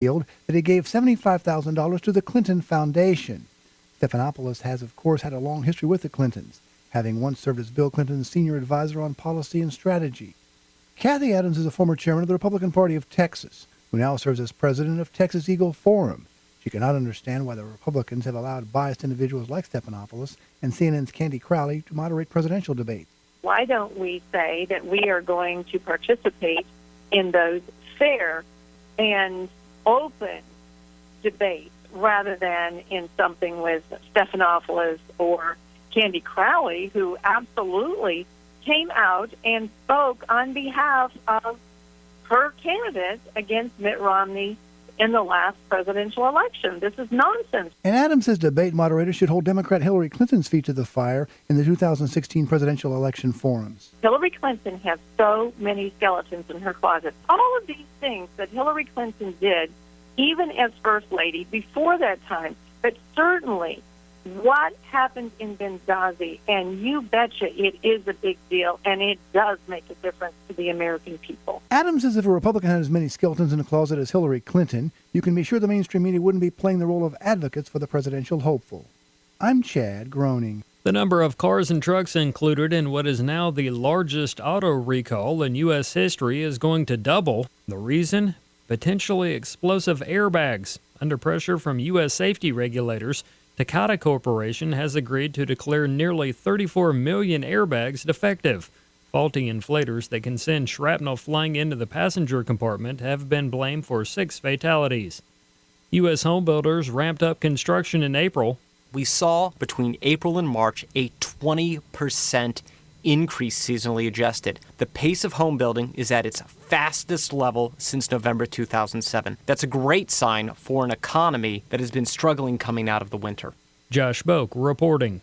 that he gave $75,000 to the Clinton Foundation. Stephanopoulos has, of course, had a long history with the Clintons, having once served as Bill Clinton's senior advisor on policy and strategy. Kathy Adams is a former chairman of the Republican Party of Texas, who now serves as president of Texas Eagle Forum. She cannot understand why the Republicans have allowed biased individuals like Stephanopoulos and CNN's Candy Crowley to moderate presidential debates. Why don't we say that we are going to participate in those fair and open debates rather than in something with Stephanopoulos or Candy Crowley, who absolutely came out and spoke on behalf of her candidate against Mitt Romney in the last presidential election. This is nonsense. And Adams says debate moderators should hold Democrat Hillary Clinton's feet to the fire in the 2016 presidential election forums. Hillary Clinton has so many skeletons in her closet. All of these things that Hillary Clinton did, even as First Lady, before that time, but certainly what happened in Benghazi, and you betcha it is a big deal, and it does make a difference to the American people. Adams says if a Republican had as many skeletons in the closet as Hillary Clinton, you can be sure the mainstream media wouldn't be playing the role of advocates for the presidential hopeful. I'm Chad Groening. The number of cars and trucks included in what is now the largest auto recall in U.S. history is going to double. The reason? Potentially explosive airbags. Under pressure from U.S. safety regulators, Takata Corporation has agreed to declare nearly 34 million airbags defective. Faulty inflators that can send shrapnel flying into the passenger compartment have been blamed for 6 fatalities. U.S. homebuilders ramped up construction in April. We saw between April and March a 20% increase seasonally adjusted. The pace of home building is at its fastest level since November 2007. That's a great sign for an economy that has been struggling coming out of the winter. Josh Boak reporting.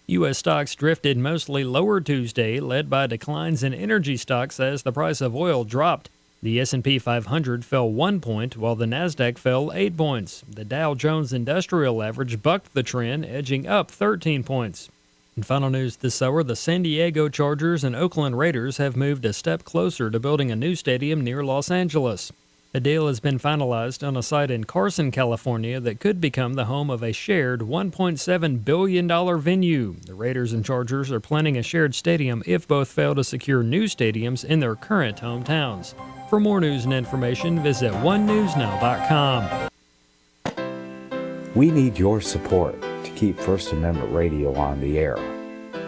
U.S. stocks drifted mostly lower Tuesday, led by declines in energy stocks as the price of oil dropped. The S&P 500 fell 1 point, while the Nasdaq fell 8 points. The Dow Jones Industrial Average bucked the trend, edging up 13 points. In final news this hour, the San Diego Chargers and Oakland Raiders have moved a step closer to building a new stadium near Los Angeles. A deal has been finalized on a site in Carson, California that could become the home of a shared $1.7 billion venue. The Raiders and Chargers are planning a shared stadium if both fail to secure new stadiums in their current hometowns. For more news and information, visit onenewsnow.com. We need your support to keep First Amendment Radio on the air.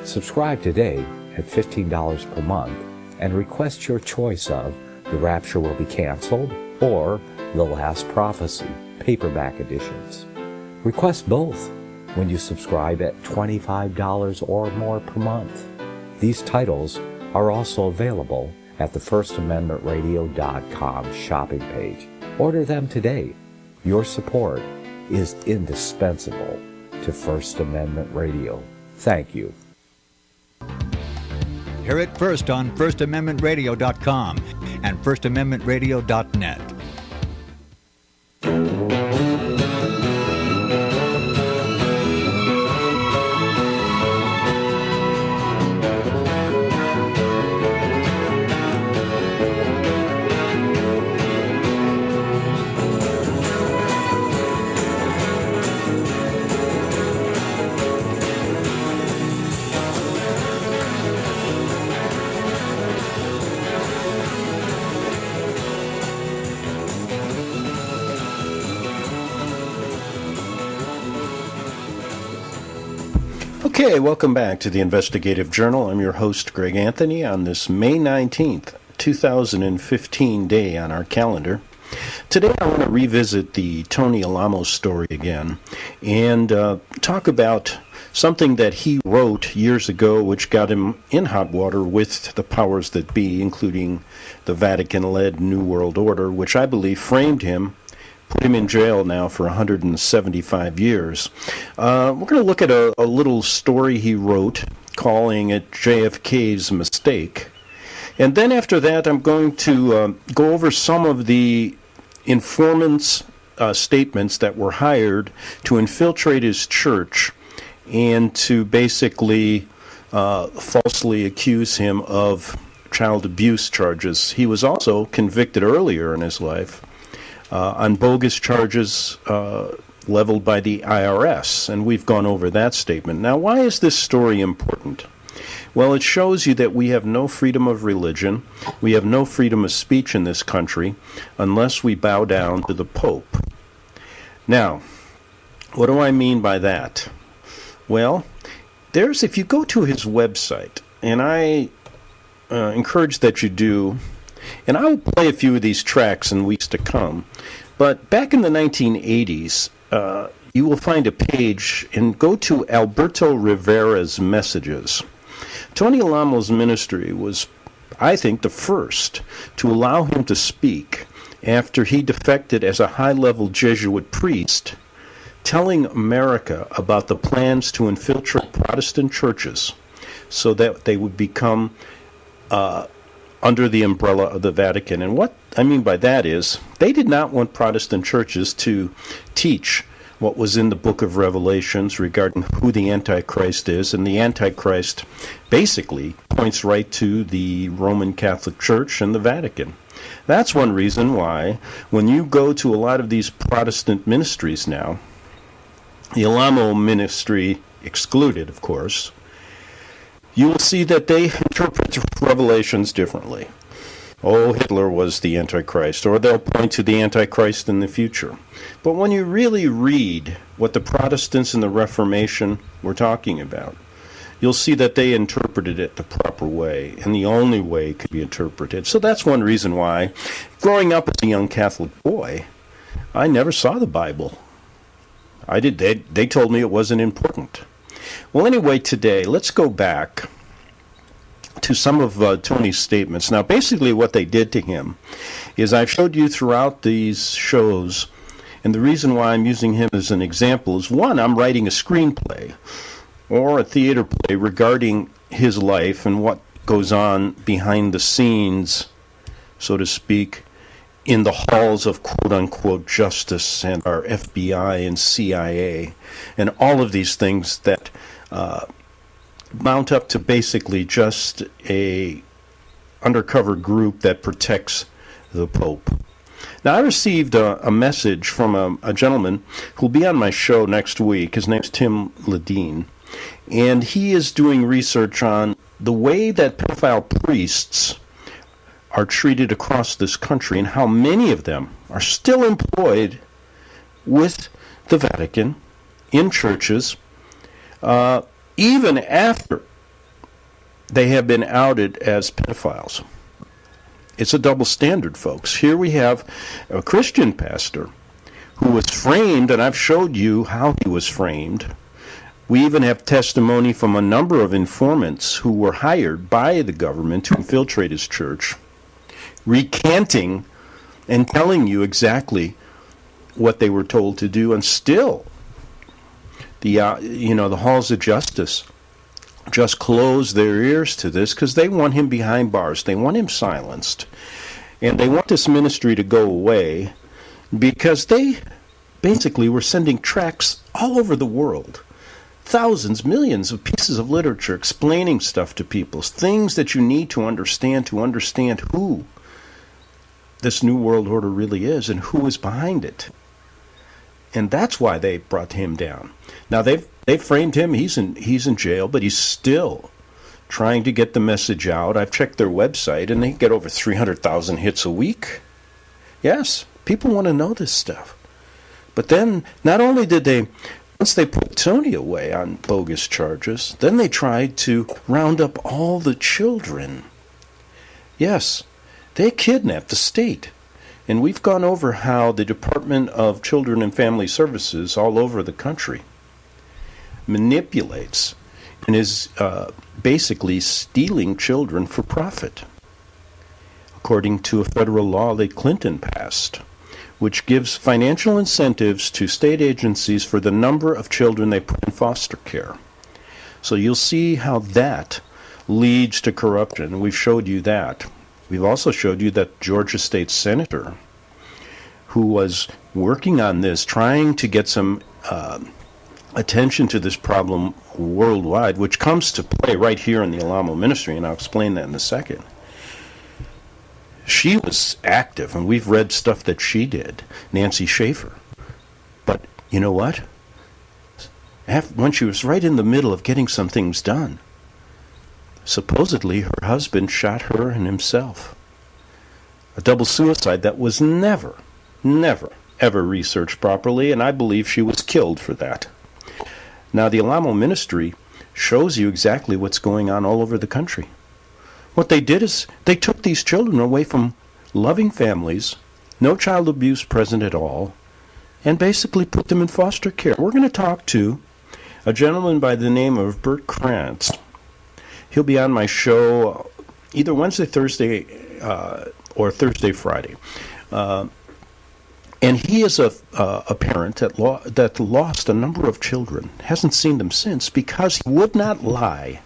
Subscribe today at $15 per month and request your choice of The Rapture Will Be Canceled or The Last Prophecy, paperback editions. Request both when you subscribe at $25 or more per month. These titles are also available at the FirstAmendmentRadio.com shopping page. Order them today. Your support is indispensable to First Amendment Radio. Thank you. Hear it first on FirstAmendmentRadio.com and FirstAmendmentRadio.net. Okay, welcome back to the Investigative Journal. I'm your host, Greg Anthony, on this May 19th, 2015 day on our calendar. Today I want to revisit the Tony Alamo story again and talk about something that he wrote years ago which got him in hot water with the powers that be, including the Vatican-led New World Order, which I believe framed him, put him in jail now for 175 years. We're going to look at a little story he wrote, calling it JFK's Mistake. And then after that, I'm going to go over some of the informants' statements that were hired to infiltrate his church and to basically falsely accuse him of child abuse charges. He was also convicted earlier in his life on bogus charges leveled by the IRS, and we've gone over that statement. Now, why is this story important? Well, it shows you that we have no freedom of religion, we have no freedom of speech in this country unless we bow down to the Pope. Now, what do I mean by that? Well, if you go to his website, and I encourage that you do, and I will play a few of these tracks in weeks to come, but back in the 1980s, you will find a page, and go to Alberto Rivera's messages. Tony Alamo's ministry was, I think, the first to allow him to speak after he defected as a high-level Jesuit priest, telling America about the plans to infiltrate Protestant churches so that they would become under the umbrella of the Vatican. And what I mean by that is they did not want Protestant churches to teach what was in the book of Revelations regarding who the Antichrist is, and the Antichrist basically points right to the Roman Catholic Church and the Vatican. That's one reason why when you go to a lot of these Protestant ministries now, the Alamo ministry excluded, of course, you will see that they interpret Revelations differently. Oh, Hitler was the Antichrist, or they'll point to the Antichrist in the future. But when you really read what the Protestants in the Reformation were talking about, you'll see that they interpreted it the proper way, and the only way it could be interpreted. So that's one reason why, growing up as a young Catholic boy, I never saw the Bible. They told me it wasn't important. Well, anyway, today, let's go back to some of Tony's statements. Now, basically what they did to him is I've showed you throughout these shows, and the reason why I'm using him as an example is, one, I'm writing a screenplay or a theater play regarding his life and what goes on behind the scenes, so to speak, in the halls of quote-unquote justice and our FBI and CIA and all of these things that mount up to basically just a undercover group that protects the Pope. Now, I received a message from a gentleman who'll be on my show next week. His name's Tim Ledeen, and he is doing research on the way that pedophile priests are treated across this country and how many of them are still employed with the Vatican in churches, even after they have been outed as pedophiles. It's a double standard, folks. Here we have a Christian pastor who was framed, and I've showed you how he was framed. We even have testimony from a number of informants who were hired by the government to infiltrate his church, recanting and telling you exactly what they were told to do, and still the halls of justice just close their ears to this because they want him behind bars. They want him silenced. And they want this ministry to go away because they basically were sending tracts all over the world. Thousands, millions of pieces of literature explaining stuff to people, things that you need to understand who this New World Order really is and who is behind it. And that's why they brought him down. Now, they've framed him. He's in jail, but he's still trying to get the message out. I've checked their website, and they get over 300,000 hits a week. Yes, people want to know this stuff. But then, not only did they, once they put Tony away on bogus charges, then they tried to round up all the children. Yes, they kidnapped the state. And we've gone over how the Department of Children and Family Services all over the country manipulates and is basically stealing children for profit, according to a federal law that Clinton passed, which gives financial incentives to state agencies for the number of children they put in foster care. So you'll see how that leads to corruption. We've showed you that. We've also showed you that Georgia State Senator, who was working on this, trying to get some attention to this problem worldwide, which comes to play right here in the Alamo ministry, and I'll explain that in a second. She was active, and we've read stuff that she did, Nancy Schaefer. But you know what? When she was right in the middle of getting some things done, supposedly her husband shot her and himself. A double suicide that was never, ever researched properly, and I believe she was killed for that. Now, the Alamo Ministry shows you exactly what's going on all over the country. What they did is they took these children away from loving families, no child abuse present at all, and basically put them in foster care. We're going to talk to a gentleman by the name of Bert Krantz. He'll be on my show either Wednesday, Thursday, or Thursday, Friday. And he is a parent that lost a number of children, hasn't seen them since, because he would not lie,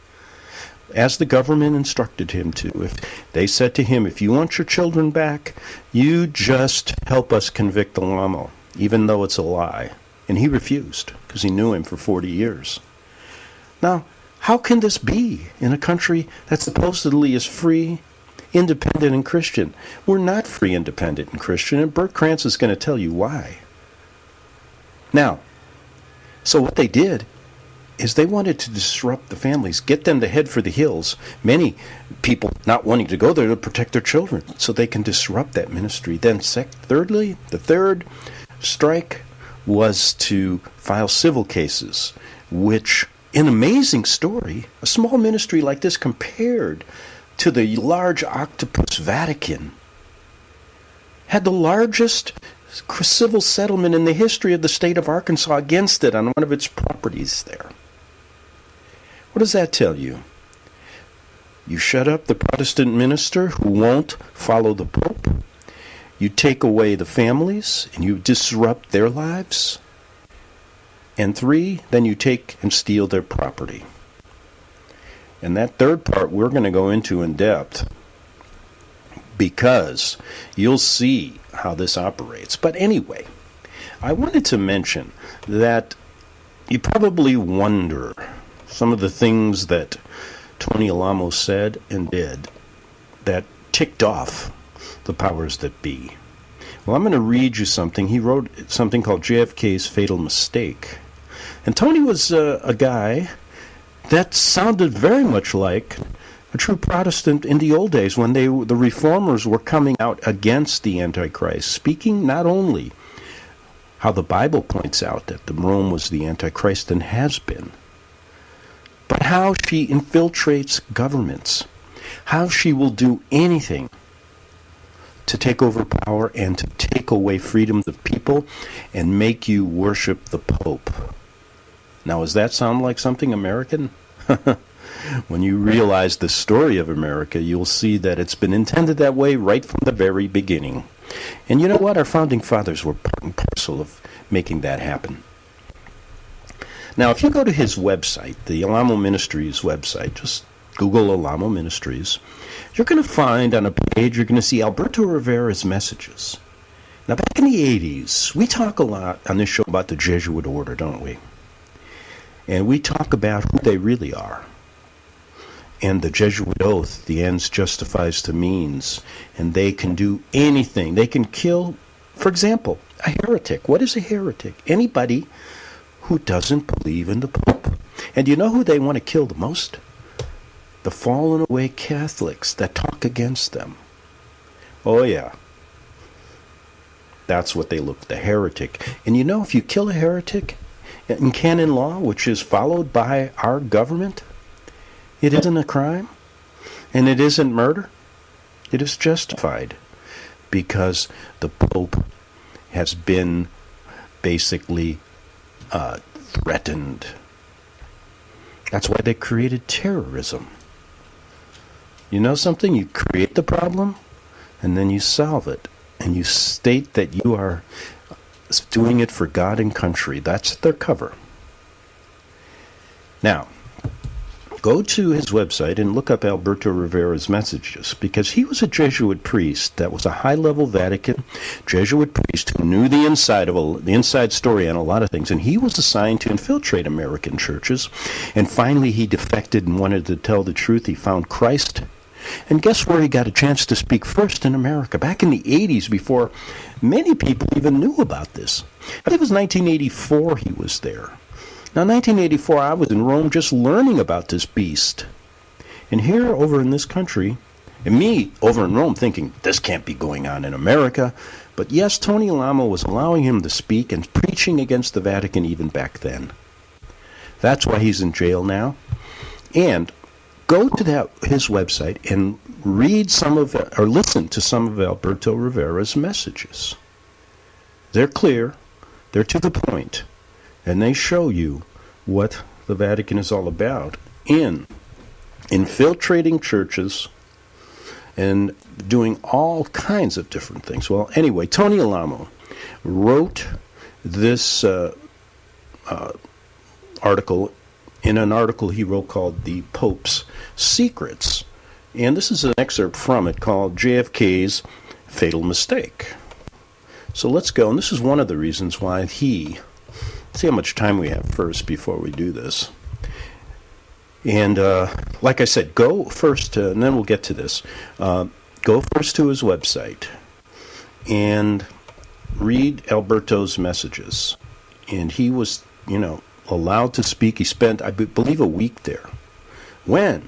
as the government instructed him to. If they said to him, if you want your children back, you just help us convict Alamo, even though it's a lie. And he refused, because he knew him for 40 years. Now, how can this be in a country that supposedly is free, independent, and Christian? We're not free, independent, and Christian, and Bert Krantz is going to tell you why. Now, so what they did is they wanted to disrupt the families, get them to head for the hills. Many people not wanting to go there to protect their children, so they can disrupt that ministry. Then thirdly, the third strike was to file civil cases, which, an amazing story, a small ministry like this compared to the large octopus Vatican, had the largest civil settlement in the history of the state of Arkansas against it on one of its properties there. What does that tell you? You shut up the Protestant minister who won't follow the Pope. You take away the families and you disrupt their lives. And 3, then you take and steal their property. And that third part we're going to go into in depth, because you'll see how this operates. But anyway, I wanted to mention that you probably wonder some of the things that Tony Alamo said and did that ticked off the powers that be. Well, I'm going to read you something. He wrote something called JFK's Fatal Mistake. And Tony was a guy that sounded very much like a true Protestant in the old days when the reformers were coming out against the Antichrist, speaking not only how the Bible points out that Rome was the Antichrist and has been, but how she infiltrates governments, how she will do anything to take over power and to take away freedoms of people and make you worship the Pope. Now, does that sound like something American? When you realize the story of America, you'll see that it's been intended that way right from the very beginning. And you know what? Our founding fathers were part and parcel of making that happen. Now, if you go to his website, the Alamo Ministries website, just Google Alamo Ministries, you're going to find on a page, you're going to see Alberto Rivera's messages. Now, back in the 80s, we talk a lot on this show about the Jesuit order, don't we? And we talk about who they really are. And the Jesuit oath, the ends justifies the means, and they can do anything. They can kill, for example, a heretic. What is a heretic? Anybody who doesn't believe in the Pope. And you know who they want to kill the most? The fallen away Catholics that talk against them. Oh yeah. That's what they look, the heretic. And you know, if you kill a heretic in canon law, which is followed by our government, it isn't a crime, and it isn't murder. It is justified because the Pope has been basically threatened. That's why they created terrorism. You know something? You create the problem, and then you solve it, and you state that you are doing it for God and country. That's their cover. Now, go to his website and look up Alberto Rivera's messages, because he was a Jesuit priest that was a high-level Vatican Jesuit priest who knew the inside story on a lot of things, and he was assigned to infiltrate American churches. And finally, he defected and wanted to tell the truth. He found Christ And guess where he got a chance to speak first in America? Back in the 80s, before many people even knew about this. I think it was 1984 he was there. Now, 1984, I was in Rome just learning about this beast. And here over in this country, and me over in Rome thinking, this can't be going on in America. But yes, Tony Alamo was allowing him to speak and preaching against the Vatican even back then. That's why he's in jail now. And go to his website and read or listen to some of Alberto Rivera's messages. They're clear, they're to the point, and they show you what the Vatican is all about in infiltrating churches and doing all kinds of different things. Well, anyway, Tony Alamo wrote this article in an article he wrote called The Pope's Secrets. And this is an excerpt from it called JFK's Fatal Mistake. So let's go. And this is one of the reasons why let's see how much time we have first before we do this. And like I said, go first, and then we'll get to this. Go first to his website and read Alberto's messages. And he was, allowed to speak. He spent, I believe, a week there. When,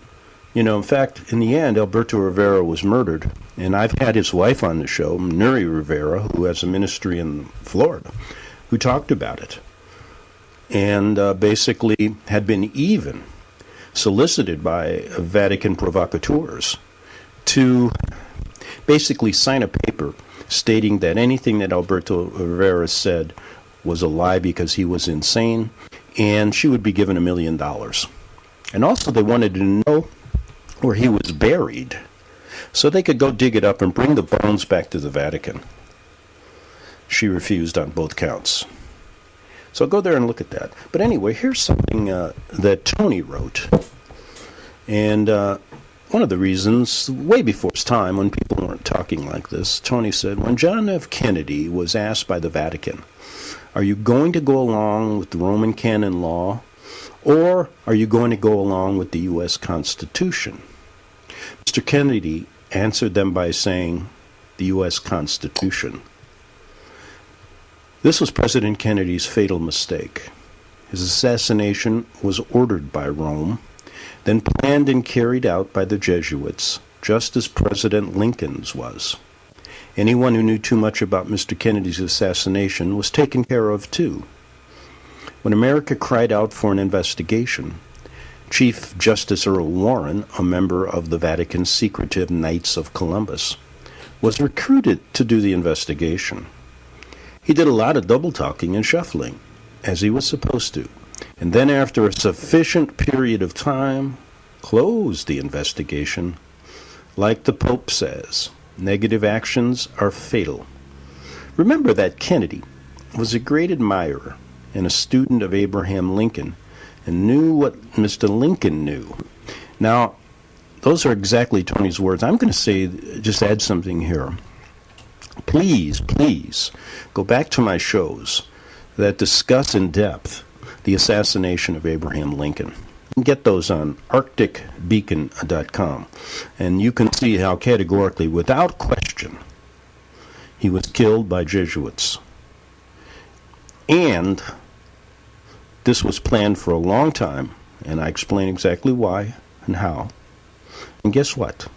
in fact, in the end, Alberto Rivera was murdered. And I've had his wife on the show, Nuri Rivera, who has a ministry in Florida, who talked about it. And basically had been even solicited by Vatican provocateurs to basically sign a paper stating that anything that Alberto Rivera said was a lie because he was insane, and she would be given $1 million. And also they wanted to know where he was buried so they could go dig it up and bring the bones back to the Vatican. She refused on both counts. So go there and look at that. But anyway, here's something that Tony wrote. And one of the reasons, way before his time, when people weren't talking like this, Tony said, when John F. Kennedy was asked by the Vatican, are you going to go along with the Roman canon law, or are you going to go along with the U.S. Constitution? Mr. Kennedy answered them by saying, the U.S. Constitution. This was President Kennedy's fatal mistake. His assassination was ordered by Rome, then planned and carried out by the Jesuits, just as President Lincoln's was. Anyone who knew too much about Mr. Kennedy's assassination was taken care of too. When America cried out for an investigation, Chief Justice Earl Warren, a member of the Vatican's secretive Knights of Columbus, was recruited to do the investigation. He did a lot of double-talking and shuffling, as he was supposed to, and then after a sufficient period of time, closed the investigation. Like the Pope says, negative actions are fatal. Remember that Kennedy was a great admirer and a student of Abraham Lincoln and knew what Mr. Lincoln knew. Now, those are exactly Tony's words. I'm going to say, just add something here. Please go back to my shows that discuss in depth the assassination of Abraham Lincoln. And get those on arcticbeacon.com. And you can see how categorically, without question, he was killed by Jesuits. And this was planned for a long time, and I explain exactly why and how. And guess what?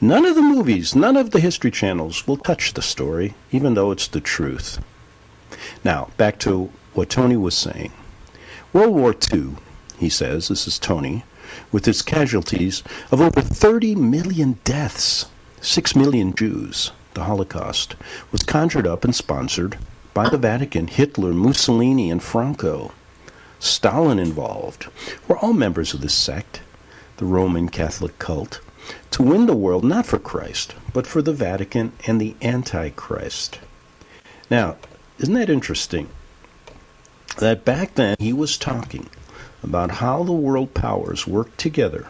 None of the movies, none of the history channels will touch the story, even though it's the truth. Now, back to what Tony was saying. World War II, he says, this is Tony, with its casualties of over 30 million deaths, 6 million Jews, the Holocaust, was conjured up and sponsored by the Vatican. Hitler, Mussolini, and Franco, Stalin involved, were all members of this sect, the Roman Catholic cult, to win the world not for Christ, but for the Vatican and the Antichrist. Now, isn't that interesting? That back then he was talking about how the world powers work together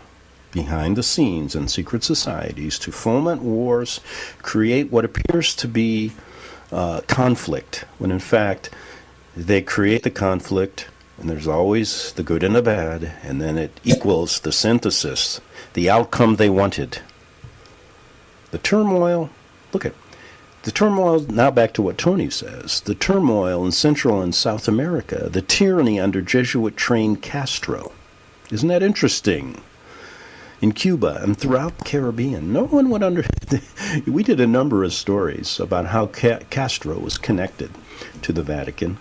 behind the scenes in secret societies to foment wars, create what appears to be conflict, when in fact they create the conflict, and there's always the good and the bad, and then it equals the synthesis, the outcome they wanted. The turmoil, look at the turmoil, now back to what Tony says, the turmoil in Central and South America, the tyranny under Jesuit-trained Castro. Isn't that interesting? In Cuba and throughout the Caribbean, no one would we did a number of stories about how Castro was connected to the Vatican.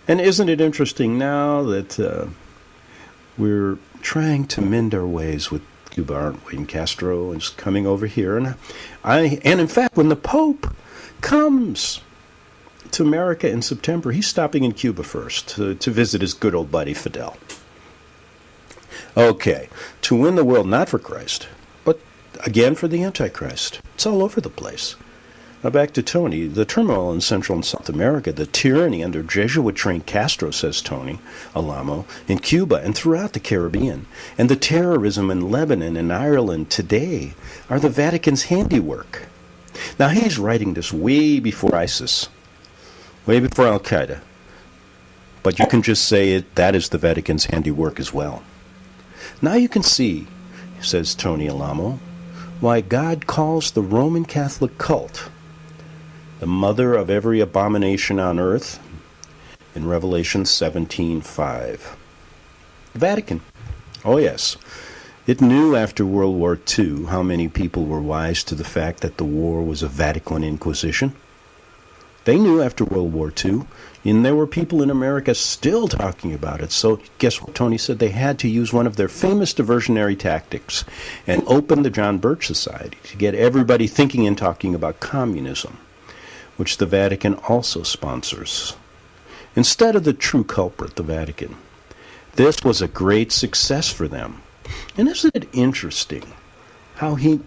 And isn't it interesting now that we're trying to mend our ways with Cuba, aren't we? And Castro is coming over here. And in fact, when the Pope comes to America in September, he's stopping in Cuba first to visit his good old buddy Fidel. Okay, to win the world not for Christ, but again for the Antichrist. It's all over the place. Now back to Tony. The turmoil in Central and South America, the tyranny under Jesuit-trained Castro, says Tony Alamo, in Cuba and throughout the Caribbean, and the terrorism in Lebanon and Ireland today are the Vatican's handiwork. Now he's writing this way before ISIS, way before Al-Qaeda, but you can just say that is the Vatican's handiwork as well. Now you can see, says Tony Alamo, why God calls the Roman Catholic cult the mother of every abomination on earth in Revelation 17:5. The Vatican, oh yes, it knew after World War II how many people were wise to the fact that the war was a Vatican Inquisition. They knew after World War II, and there were people in America still talking about it. So guess what Tony said? They had to use one of their famous diversionary tactics and open the John Birch Society to get everybody thinking and talking about communism, which the Vatican also sponsors, instead of the true culprit, the Vatican. This was a great success for them. And isn't it interesting how he,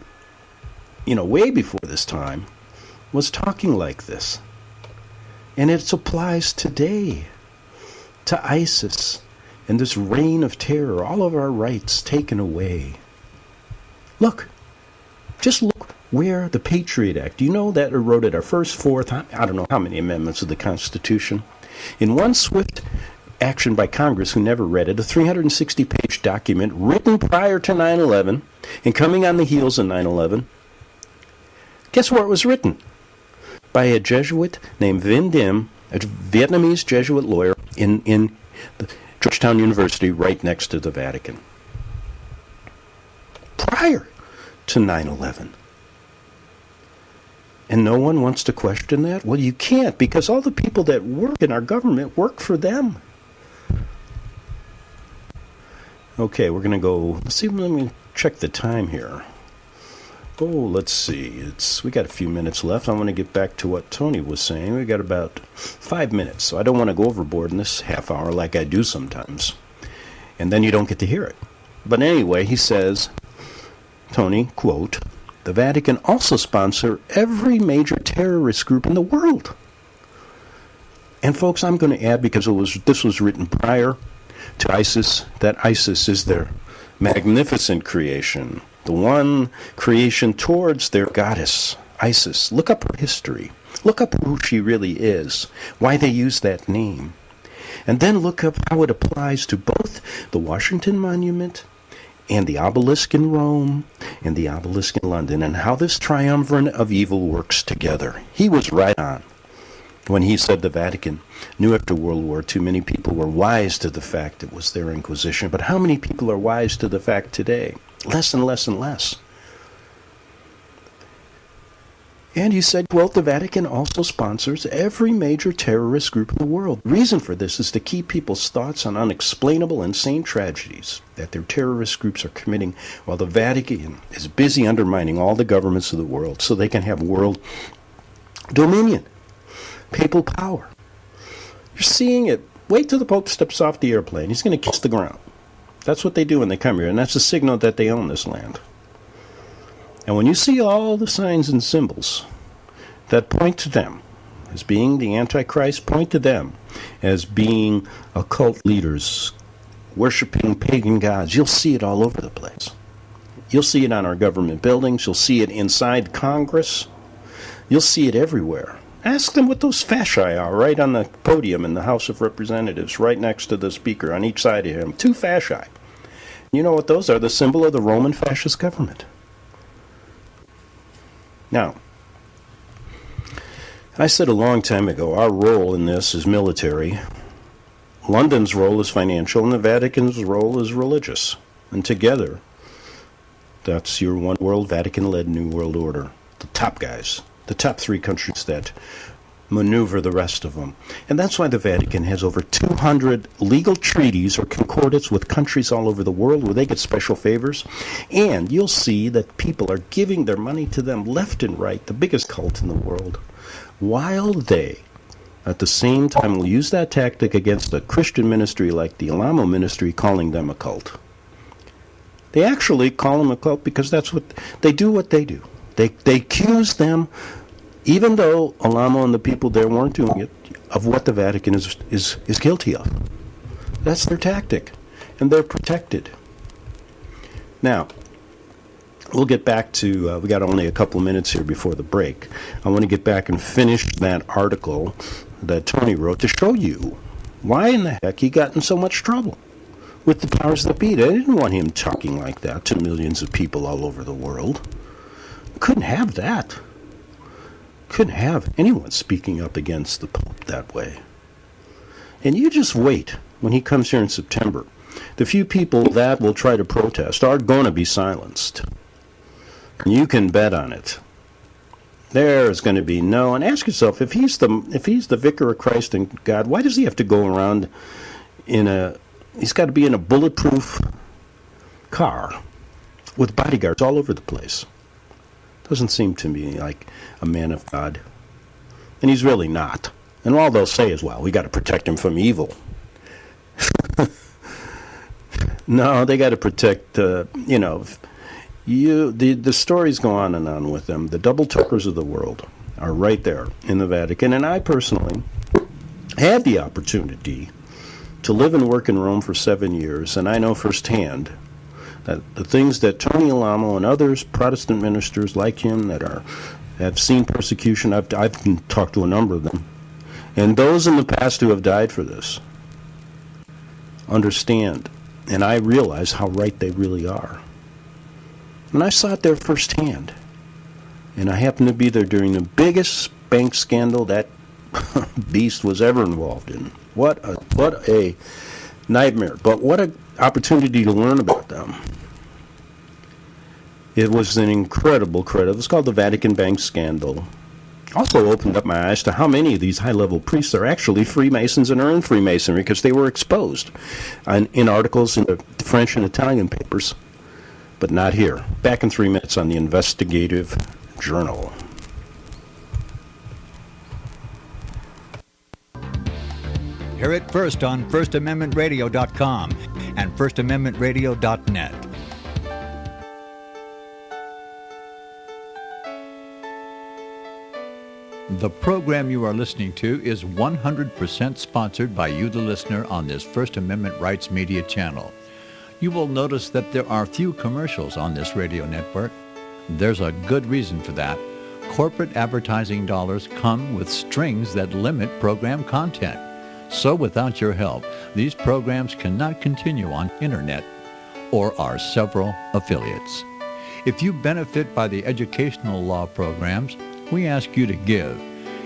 way before this time, was talking like this? And it applies today to ISIS and this reign of terror, all of our rights taken away. Just look where the Patriot Act, you know that eroded our first, fourth, I don't know how many amendments of the Constitution. In one swift action by Congress, who never read it, a 360-page document written prior to 9/11 and coming on the heels of 9/11, guess where it was written? By a Jesuit named Vinh Diem, a Vietnamese Jesuit lawyer in Georgetown University right next to the Vatican. Prior to 9/11. And no one wants to question that? Well, you can't, because all the people that work in our government work for them. Okay, we're going to go, let me check the time here. Oh, let's see. We got a few minutes left. I want to get back to what Tony was saying. We got about 5 minutes, so I don't want to go overboard in this half hour like I do sometimes. And then you don't get to hear it. But anyway, he says, Tony, quote, the Vatican also sponsor every major terrorist group in the world. And folks, I'm going to add, because this was written prior to ISIS, that ISIS is their magnificent creation. The one creation towards their goddess, Isis. Look up her history. Look up who she really is, why they use that name. And then look up how it applies to both the Washington Monument and the obelisk in Rome and the obelisk in London, and how this triumvirate of evil works together. He was right on when he said the Vatican knew after World War II many people were wise to the fact it was their Inquisition. But how many people are wise to the fact today? Less and less and less. And he said, quote, the Vatican also sponsors every major terrorist group in the world. The reason for this is to keep people's thoughts on unexplainable, insane tragedies that their terrorist groups are committing, while the Vatican is busy undermining all the governments of the world so they can have world dominion, papal power. You're seeing it. Wait till the Pope steps off the airplane. He's going to kiss the ground. That's what they do when they come here, and that's a signal that they own this land. And when you see all the signs and symbols that point to them as being the Antichrist, point to them as being occult leaders, worshiping pagan gods, you'll see it all over the place. You'll see it on our government buildings. You'll see it inside Congress. You'll see it everywhere. Ask them what those fasci are right on the podium in the House of Representatives, right next to the speaker on each side of him. 2 fasci. You know what those are? The symbol of the Roman fascist government. Now, I said a long time ago, our role in this is military. London's role is financial, and the Vatican's role is religious. And together, that's your one world, Vatican-led New World Order. The top guys, the top three countries that maneuver the rest of them. And that's why the Vatican has over 200 legal treaties or concordats with countries all over the world where they get special favors. And you'll see that people are giving their money to them left and right, the biggest cult in the world, while they, at the same time, will use that tactic against a Christian ministry like the Alamo ministry, calling them a cult. They actually call them a cult because that's what they do. What they do, they accuse them, even though Alamo and the people there weren't doing it, of what the Vatican is guilty of. That's their tactic, and they're protected. Now, we'll get back to, we got only a couple of minutes here before the break. I want to get back and finish that article that Tony wrote to show you why in the heck he got in so much trouble with the powers that be. They didn't want him talking like that to millions of people all over the world. Couldn't have that. Couldn't have anyone speaking up against the Pope that way. And you just wait when he comes here in September. The few people that will try to protest are going to be silenced. You can bet on it. There's going to be no. And ask yourself, if he's the vicar of Christ and God, why does he have to go around he's got to be in a bulletproof car with bodyguards all over the place? Doesn't seem to me like a man of God. And he's really not. And all they'll say is, well, we got to protect him from evil. No, they got to protect, the stories go on and on with them. The double tuckers of the world are right there in the Vatican. And I personally had the opportunity to live and work in Rome for 7 years, and I know firsthand that the things that Tony Alamo and others, Protestant ministers like him that have seen persecution, I've talked to a number of them, and those in the past who have died for this understand, and I realize how right they really are. And I saw it there firsthand, and I happened to be there during the biggest bank scandal that beast was ever involved in. What a nightmare, but what an opportunity to learn about them. It was an incredible credit. It was called the Vatican Bank Scandal. Also opened up my eyes to how many of these high-level priests are actually Freemasons and are in Freemasonry, because they were exposed in articles in the French and Italian papers, but not here. Back in 3 minutes on the Investigative Journal. Hear it first on FirstAmendmentRadio.com and FirstAmendmentRadio.net. The program you are listening to is 100% sponsored by you, the listener, on this First Amendment Rights Media channel. You will notice that there are few commercials on this radio network. There's a good reason for that. Corporate advertising dollars come with strings that limit program content. So without your help, these programs cannot continue on internet or our several affiliates. If you benefit by the educational law programs, we ask you to give.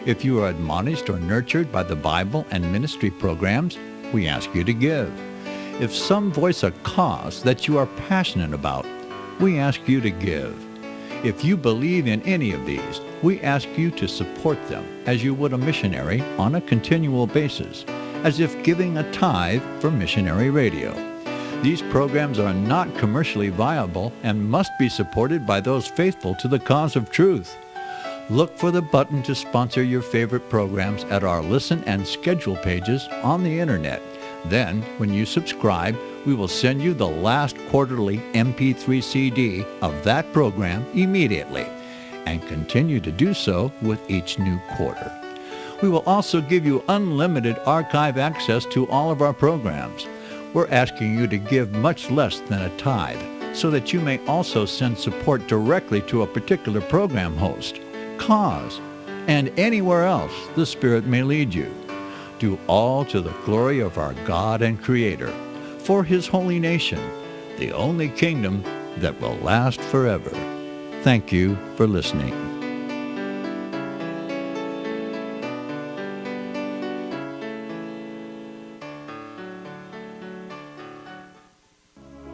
If you are admonished or nurtured by the Bible and ministry programs, we ask you to give. If some voice a cause that you are passionate about, we ask you to give. If you believe in any of these, we ask you to support them as you would a missionary on a continual basis, as if giving a tithe for missionary radio. These programs are not commercially viable and must be supported by those faithful to the cause of truth. Look for the button to sponsor your favorite programs at our listen and schedule pages on the internet. Then, when you subscribe, we will send you the last quarterly MP3 CD of that program immediately, and continue to do so with each new quarter. We will also give you unlimited archive access to all of our programs. We're asking you to give much less than a tithe, so that you may also send support directly to a particular program host, cause, and anywhere else the Spirit may lead you. Do all to the glory of our God and Creator, for His holy nation, the only kingdom that will last forever. Thank you for listening.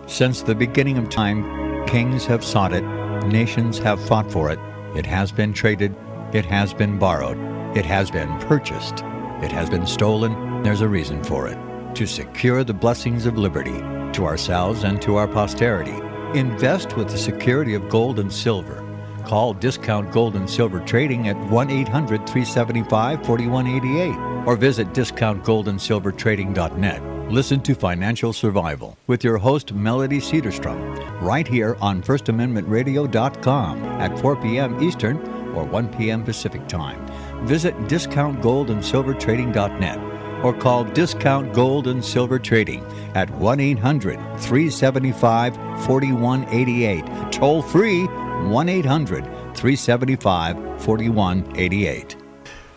Since the beginning of time, kings have sought it, nations have fought for it. It has been traded, it has been borrowed, it has been purchased, it has been stolen. There's a reason for it. To secure the blessings of liberty to ourselves and to our posterity. Invest with the security of gold and silver. Call Discount Gold and Silver Trading at 1-800-375-4188 or visit discountgoldandsilvertrading.net. Listen to Financial Survival with your host, Melody Cedarstrom, right here on FirstAmendmentRadio.com at 4 p.m. Eastern or 1 p.m. Pacific Time. Visit discountgoldandsilvertrading.net or call Discount Gold and Silver Trading at 1-800-375-4188. Toll free, 1-800-375-4188.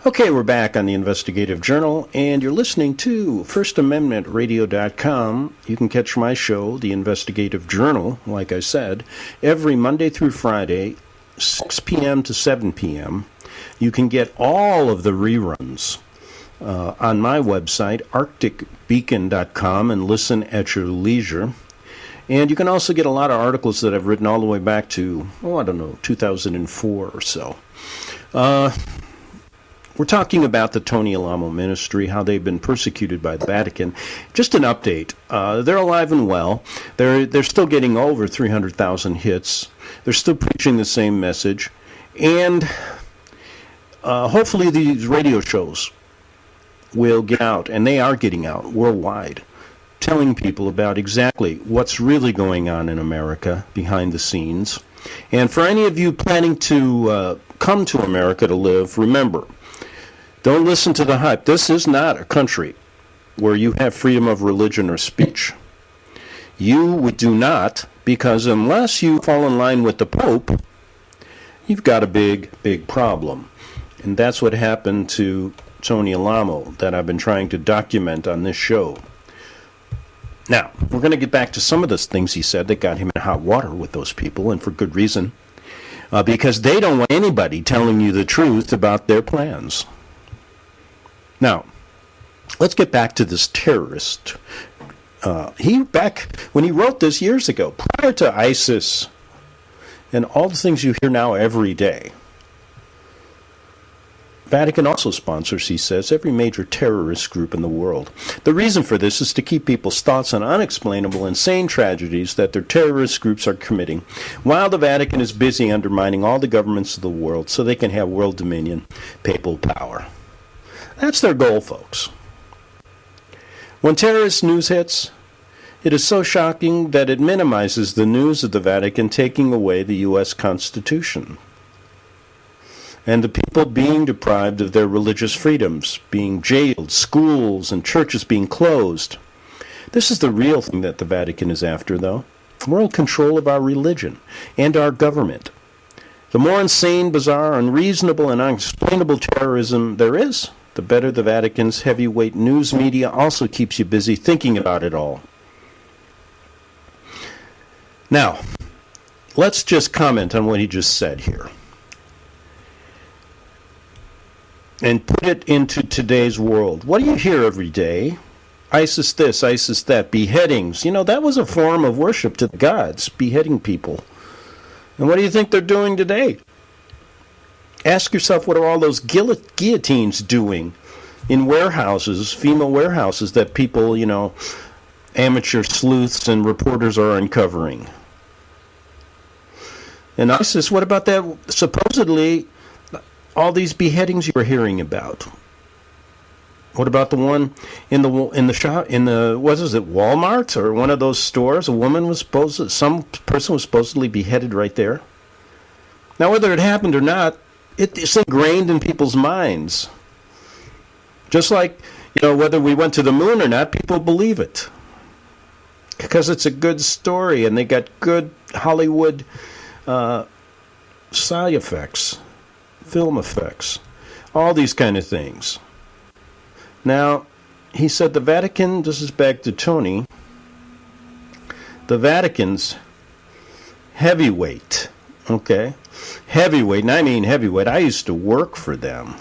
Okay, we're back on the Investigative Journal, and you're listening to FirstAmendmentRadio.com. You can catch my show, the Investigative Journal, like I said, every Monday through Friday, 6 p.m. to 7 p.m. You can get all of the reruns on my website, arcticbeacon.com, and listen at your leisure. And you can also get a lot of articles that I've written all the way back to, 2004 or so. We're talking about the Tony Alamo Ministry, how they've been persecuted by the Vatican. Just an update. They're alive and well. They're still getting over 300,000 hits. They're still preaching the same message. And hopefully these radio shows will get out, and they are getting out worldwide, telling people about exactly what's really going on in America behind the scenes. And for any of you planning to come to America to live, remember, don't listen to the hype. This is not a country where you have freedom of religion or speech. You do not, because unless you fall in line with the Pope, you've got a big, big problem. And that's what happened to Tony Alamo that I've been trying to document on this show. Now, we're going to get back to some of those things he said that got him in hot water with those people, and for good reason, because they don't want anybody telling you the truth about their plans. Now, let's get back to this terrorist. When he wrote this years ago, prior to ISIS and all the things you hear now every day, Vatican also sponsors, he says, every major terrorist group in the world. The reason for this is to keep people's thoughts on unexplainable, insane tragedies that their terrorist groups are committing, while the Vatican is busy undermining all the governments of the world so they can have world dominion, papal power. That's their goal, folks. When terrorist news hits, it is so shocking that it minimizes the news of the Vatican taking away the U.S. Constitution and the people being deprived of their religious freedoms, being jailed, schools and churches being closed. This is the real thing that the Vatican is after, though. World control of our religion and our government. The more insane, bizarre, unreasonable, and unexplainable terrorism there is, the better the Vatican's heavyweight news media also keeps you busy thinking about it all. Now, let's just comment on what he just said here and put it into today's world. What do you hear every day? ISIS this, ISIS that, beheadings. That was a form of worship to the gods, beheading people. And what do you think they're doing today? Ask yourself, what are all those guillotines doing in warehouses, female warehouses that people, amateur sleuths and reporters are uncovering? And ISIS, what about that supposedly all these beheadings you were hearing about? What about the one in the shop was it Walmart or one of those stores? Some person was supposedly beheaded right there. Now, whether it happened or not, it's ingrained in people's minds. Just like whether we went to the moon or not, people believe it because it's a good story and they got good Hollywood side effects, film effects, all these kind of things. Now, he said the Vatican, this is back to Tony, the Vatican's heavyweight, okay? Heavyweight, and I mean heavyweight. I used to work for them,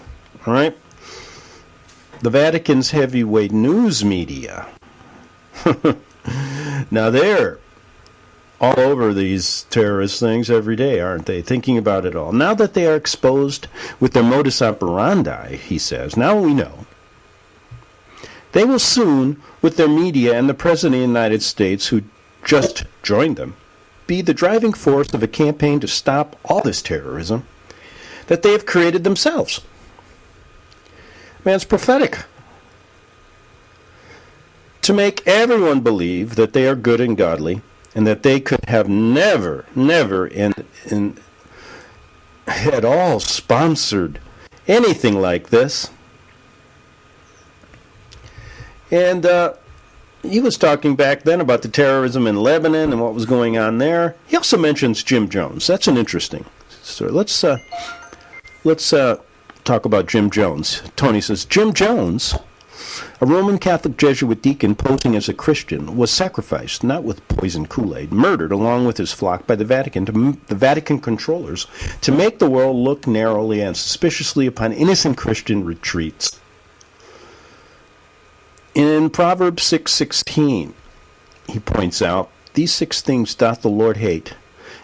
all right? The Vatican's heavyweight news media. Now, they're all over these terrorist things every day, aren't they? Thinking about it all. Now that they are exposed with their modus operandi, he says, now we know. They will soon, with their media and the President of the United States, who just joined them, be the driving force of a campaign to stop all this terrorism that they have created themselves. Man, it's prophetic. To make everyone believe that they are good and godly, and that they could have never at all sponsored anything like this. And he was talking back then about the terrorism in Lebanon and what was going on there. He also mentions Jim Jones. That's an interesting story. Let's talk about Jim Jones. Tony says, Jim Jones, a Roman Catholic Jesuit deacon posing as a Christian, was sacrificed, not with poison Kool-Aid, murdered along with his flock by the Vatican controllers to make the world look narrowly and suspiciously upon innocent Christian retreats. In Proverbs 6:16, he points out, these 6 things doth the Lord hate.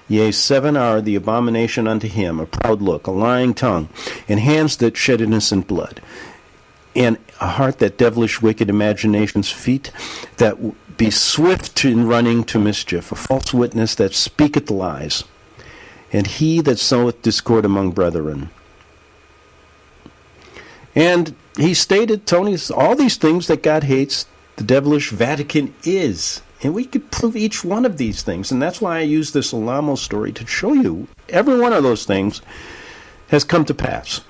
Yea, 7 are the abomination unto him, a proud look, a lying tongue, and hands that shed innocent blood, and a heart that devilish wicked imaginations, feet that be swift in running to mischief, a false witness that speaketh lies, and he that soweth discord among brethren. And he stated, Tony, all these things that God hates, the devilish Vatican is. And we could prove each one of these things. And that's why I use this Alamo story to show you every one of those things has come to pass.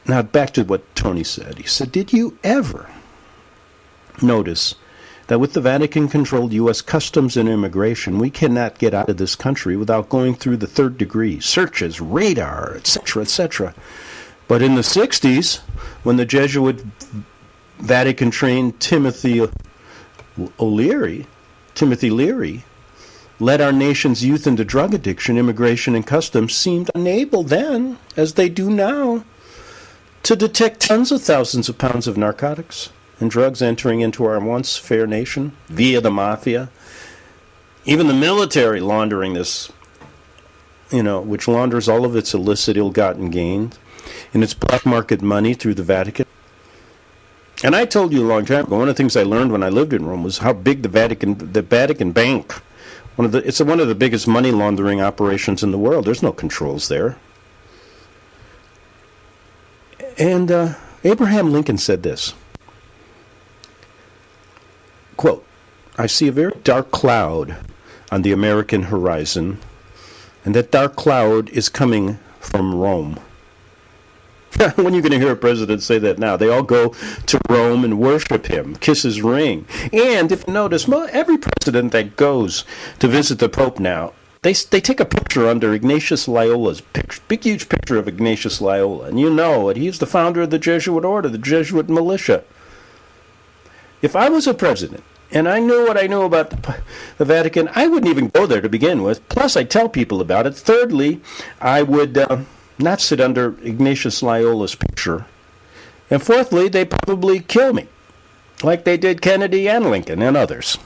Now, back to what Tony said. He said, did you ever notice that with the Vatican-controlled U.S. Customs and Immigration, we cannot get out of this country without going through the 3rd degree, searches, radar, etc., etc.? But in the 60s, when the Jesuit Vatican-trained Timothy Leary led our nation's youth into drug addiction, immigration, and customs seemed unable then, as they do now, to detect tens of thousands of pounds of narcotics and drugs entering into our once fair nation via the mafia. Even the military laundering this, which launders all of its illicit, ill-gotten gains and its black market money through the Vatican. And I told you a long time ago, one of the things I learned when I lived in Rome was how big the Vatican Bank, it's one of the biggest money laundering operations in the world. There's no controls there. And Abraham Lincoln said this, quote, I see a very dark cloud on the American horizon, and that dark cloud is coming from Rome. When are you going to hear a president say that now? They all go to Rome and worship him, kiss his ring. And if you notice, every president that goes to visit the Pope now, they take a picture under Ignatius Loyola's picture, big huge picture of Ignatius Loyola. And you know it. He's the founder of the Jesuit order, the Jesuit militia. If I was a president and I knew what I knew about the Vatican, I wouldn't even go there to begin with. Plus, I'd tell people about it. Thirdly, I would not sit under Ignatius Loyola's picture. And fourthly, they'd probably kill me, like they did Kennedy and Lincoln and others.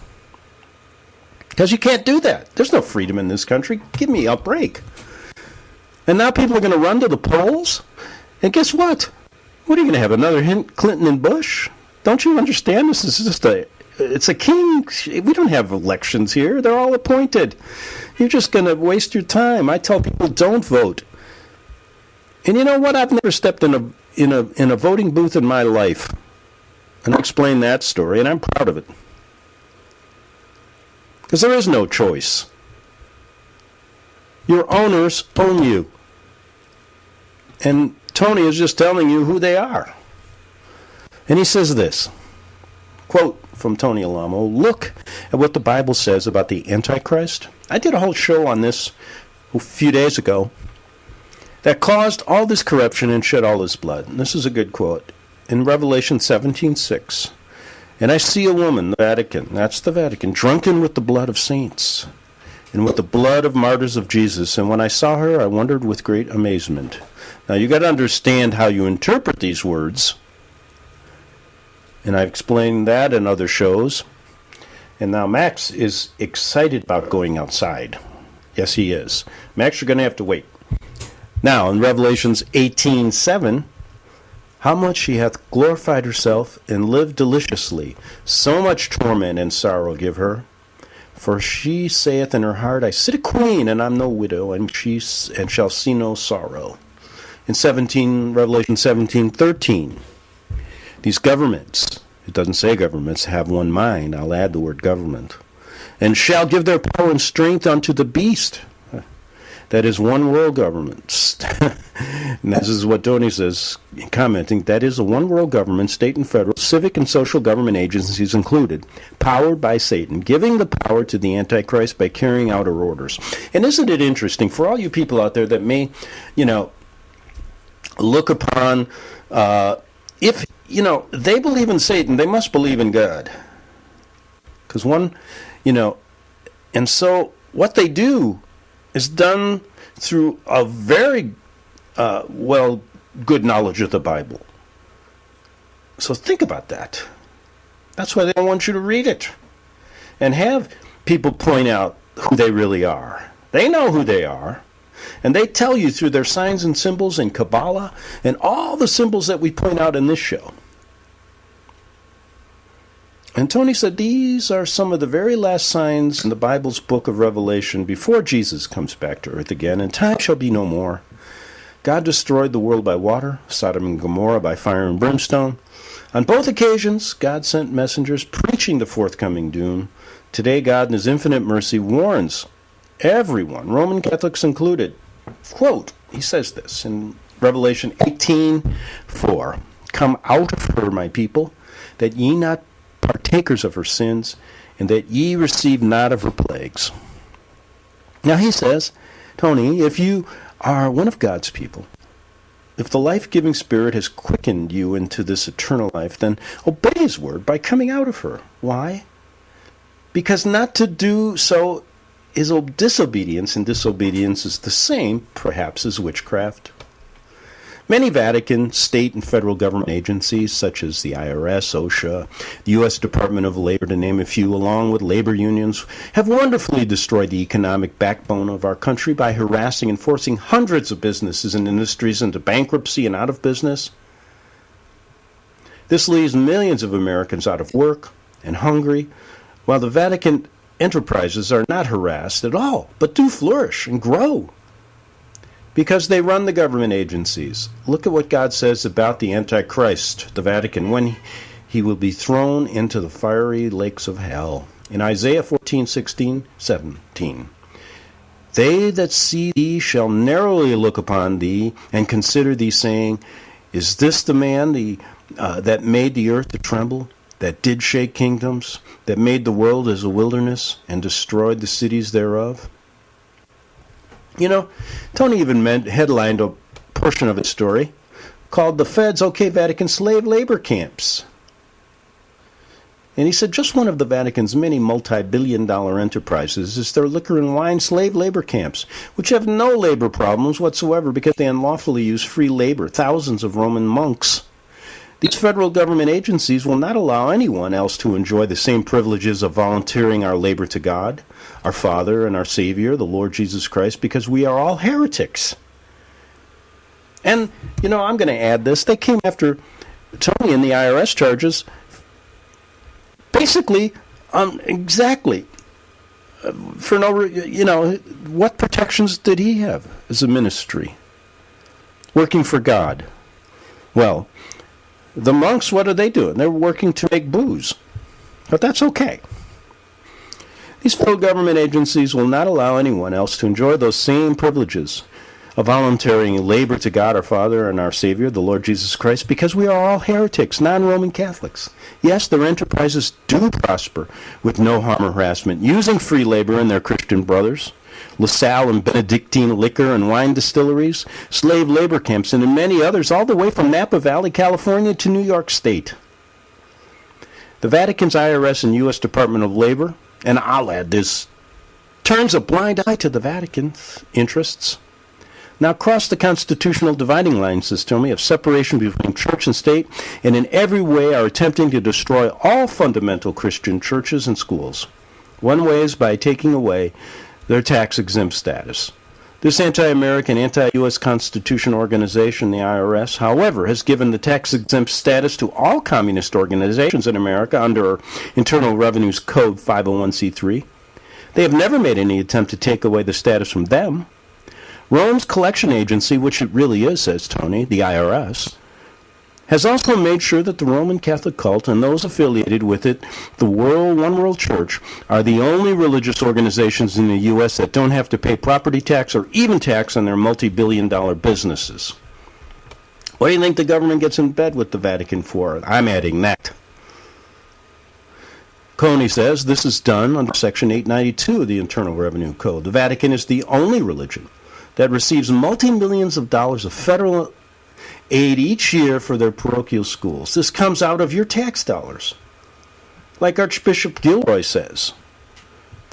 Because you can't do that. There's no freedom in this country. Give me a break. And now people are going to run to the polls? And guess what? What are you going to have, another Clinton and Bush? Don't you understand? This is just it's a king. We don't have elections here. They're all appointed. You're just going to waste your time. I tell people, don't vote. And you know what? I've never stepped in a voting booth in my life. And I explain that story, and I'm proud of it. Because there is no choice. Your owners own you. And Tony is just telling you who they are. And he says this, quote from Tony Alamo, look at what the Bible says about the Antichrist. I did a whole show on this a few days ago that caused all this corruption and shed all this blood. And this is a good quote. In Revelation 17:6, and I see a woman, the Vatican, that's the Vatican, drunken with the blood of saints and with the blood of martyrs of Jesus. And when I saw her, I wondered with great amazement. Now, you got to understand how you interpret these words. And I've explained that in other shows. And now Max is excited about going outside. Yes, he is. Max, you're going to have to wait. Now, in Revelations 18:7, how much she hath glorified herself and lived deliciously. So much torment and sorrow give her. For she saith in her heart, I sit a queen, and I'm no widow, and shall see no sorrow. In Revelation 17:13, these governments, it doesn't say governments, have one mind. I'll add the word government. And shall give their power and strength unto the beast. That is one world government. And this is what Tony says, commenting, that is a one world government, state and federal, civic and social government agencies included, powered by Satan, giving the power to the Antichrist by carrying out her orders. And isn't it interesting, for all you people out there that may, look upon, if, they believe in Satan, they must believe in God. Because and so what they do is done through a very good knowledge of the Bible. So think about that. That's why they don't want you to read it. And have people point out who they really are. They know who they are. And they tell you through their signs and symbols and Kabbalah and all the symbols that we point out in this show. And Tony said these are some of the very last signs in the Bible's book of Revelation before Jesus comes back to earth again, and time shall be no more. God destroyed the world by water, Sodom and Gomorrah by fire and brimstone. On both occasions, God sent messengers preaching the forthcoming doom. Today, God in His infinite mercy warns everyone, Roman Catholics included. Quote, he says this in Revelation 18:4, come out of her, my people, that ye not partakers of her sins, and that ye receive not of her plagues. Now he says, Tony, if you are one of God's people, if the life-giving Spirit has quickened you into this eternal life, then obey His word by coming out of her. Why? Because not to do so is disobedience, and disobedience is the same, perhaps, as witchcraft. Many Vatican, state, and federal government agencies, such as the IRS, OSHA, the U.S. Department of Labor, to name a few, along with labor unions, have wonderfully destroyed the economic backbone of our country by harassing and forcing hundreds of businesses and industries into bankruptcy and out of business. This leaves millions of Americans out of work and hungry, while the Vatican enterprises are not harassed at all, but do flourish and grow. Because they run the government agencies. Look at what God says about the Antichrist, the Vatican, when he will be thrown into the fiery lakes of hell. In Isaiah 14:16-17. They that see thee shall narrowly look upon thee, and consider thee, saying, is this the man that made the earth to tremble, that did shake kingdoms, that made the world as a wilderness, and destroyed the cities thereof? Tony even headlined a portion of his story called The Feds OK Vatican Slave Labor Camps. And he said just one of the Vatican's many multi-billion-dollar enterprises is their liquor and wine slave labor camps, which have no labor problems whatsoever because they unlawfully use free labor, thousands of Roman monks. These federal government agencies will not allow anyone else to enjoy the same privileges of volunteering our labor to God, our Father and our Savior, the Lord Jesus Christ, because we are all heretics. And, I'm going to add this. They came after Tony and the IRS charges basically, exactly, for no, what protections did he have as a ministry? Working for God. Well, the monks, what are they doing? They're working to make booze. But that's okay. These federal government agencies will not allow anyone else to enjoy those same privileges of volunteering labor to God our Father and our Savior, the Lord Jesus Christ, because we are all heretics, non-Roman Catholics. Yes, their enterprises do prosper with no harm or harassment, using free labor and their Christian brothers, LaSalle and Benedictine liquor and wine distilleries, slave labor camps, and many others, all the way from Napa Valley, California to New York State. The Vatican's IRS and U.S. Department of Labor, and I'll add this, turns a blind eye to the Vatican's interests. Now cross the constitutional dividing line system. We have separation between church and state, and in every way are attempting to destroy all fundamental Christian churches and schools. One way is by taking away their tax-exempt status. This anti-American, anti-U.S. Constitution organization, the IRS, however, has given the tax-exempt status to all communist organizations in America under Internal Revenue's Code 501c3. They have never made any attempt to take away the status from them. Rome's collection agency, which it really is, says Tony, the IRS, has also made sure that the Roman Catholic cult and those affiliated with it, the One World Church, are the only religious organizations in the U.S. that don't have to pay property tax or even tax on their multi-billion-dollar businesses. What do you think the government gets in bed with the Vatican for? I'm adding that. Coney says this is done under Section 892 of the Internal Revenue Code. The Vatican is the only religion that receives multi-millions of dollars of federal aid each year for their parochial schools. This comes out of your tax dollars. Like Archbishop Gilroy says,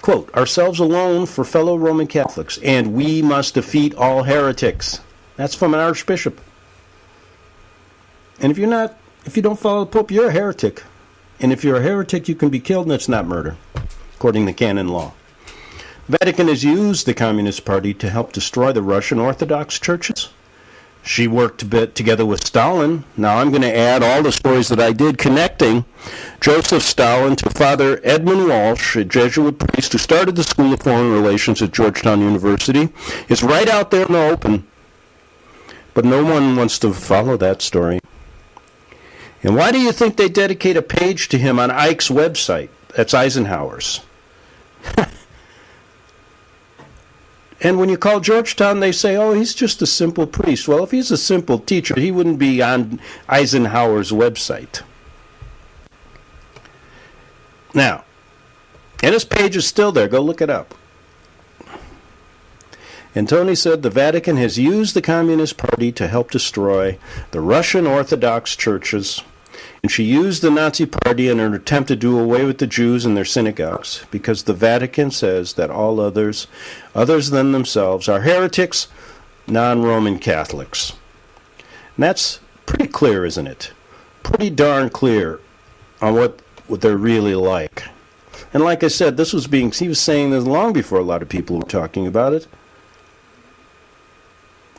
quote, ourselves alone for fellow Roman Catholics, and we must defeat all heretics. That's from an archbishop. And if you don't follow the Pope, you're a heretic. And if you're a heretic, you can be killed, and it's not murder, according to canon law. The Vatican has used the Communist Party to help destroy the Russian Orthodox churches. She worked a bit together with Stalin. Now I'm going to add all the stories that I did connecting Joseph Stalin to Father Edmund Walsh, a Jesuit priest who started the School of Foreign Relations at Georgetown University. It's right out there in the open. But no one wants to follow that story. And why do you think they dedicate a page to him on Ike's website? That's Eisenhower's. And when you call Georgetown, they say, oh, he's just a simple priest. Well, if he's a simple teacher, he wouldn't be on Eisenhower's website. Now, and his page is still there. Go look it up. And Tony said the Vatican has used the Communist Party to help destroy the Russian Orthodox churches, and she used the Nazi Party in an attempt to do away with the Jews and their synagogues, because the Vatican says that all others than themselves are heretics, non-Roman Catholics. And that's pretty clear, isn't it? Pretty darn clear on what they're really like. And like I said, he was saying this long before a lot of people were talking about it.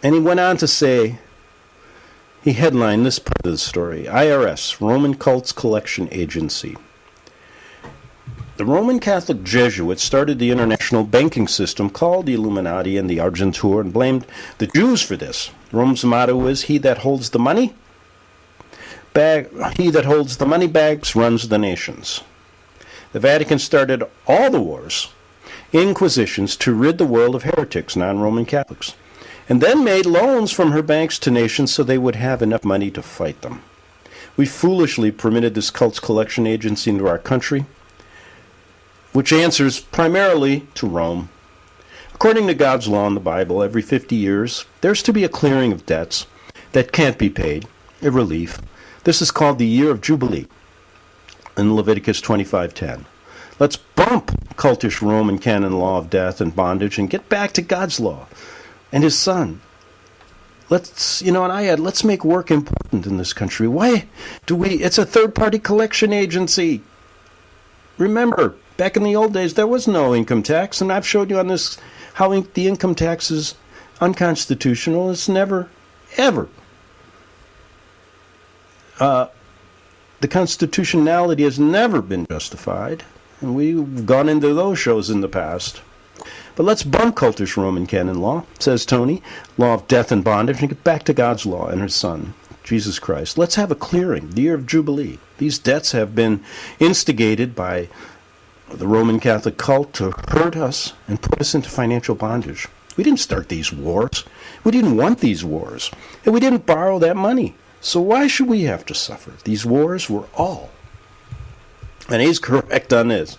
And he went on to say, he headlined this part of the story, IRS, Roman Cults Collection Agency. The Roman Catholic Jesuits started the international banking system called the Illuminati and the Argentour and blamed the Jews for this. Rome's motto is, he that holds the money bags runs the nations. The Vatican started all the wars, inquisitions, to rid the world of heretics, non-Roman Catholics, and then made loans from her banks to nations so they would have enough money to fight them. We foolishly permitted this cult's collection agency into our country, which answers primarily to Rome. According to God's law in the Bible, every 50 years, there's to be a clearing of debts that can't be paid, a relief. This is called the Year of Jubilee in Leviticus 25:10. Let's bump cultish Roman canon law of death and bondage and get back to God's law and his Son. Let's make work important in this country. Why do it's a third-party collection agency. Remember, back in the old days, there was no income tax, and I've showed you on this how the income tax is unconstitutional. It's never, ever. The constitutionality has never been justified, and we've gone into those shows in the past. But let's bump cultish Roman canon law, says Tony, law of death and bondage, and get back to God's law and his Son, Jesus Christ. Let's have a clearing, the Year of Jubilee. These debts have been instigated by the Roman Catholic cult to hurt us and put us into financial bondage. We didn't start these wars. We didn't want these wars. And we didn't borrow that money. So why should we have to suffer? These wars were all. And he's correct on this.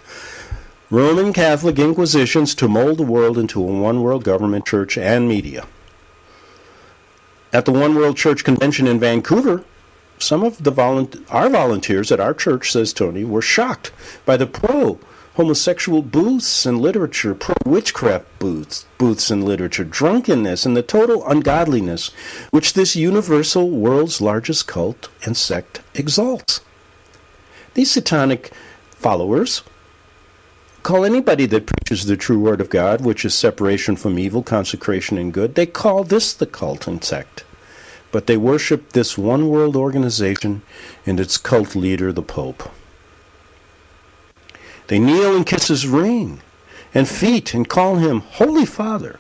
Roman Catholic inquisitions to mold the world into a one-world government, church, and media. At the One World Church Convention in Vancouver, some of our volunteers at our church, says Tony, were shocked by the homosexual booths in literature, pro-witchcraft booths in literature, drunkenness, and the total ungodliness which this universal world's largest cult and sect exalts. These satanic followers call anybody that preaches the true word of God, which is separation from evil, consecration, and good, they call this the cult and sect. But they worship this one world organization and its cult leader, the Pope. They kneel and kiss his ring and feet and call him Holy Father,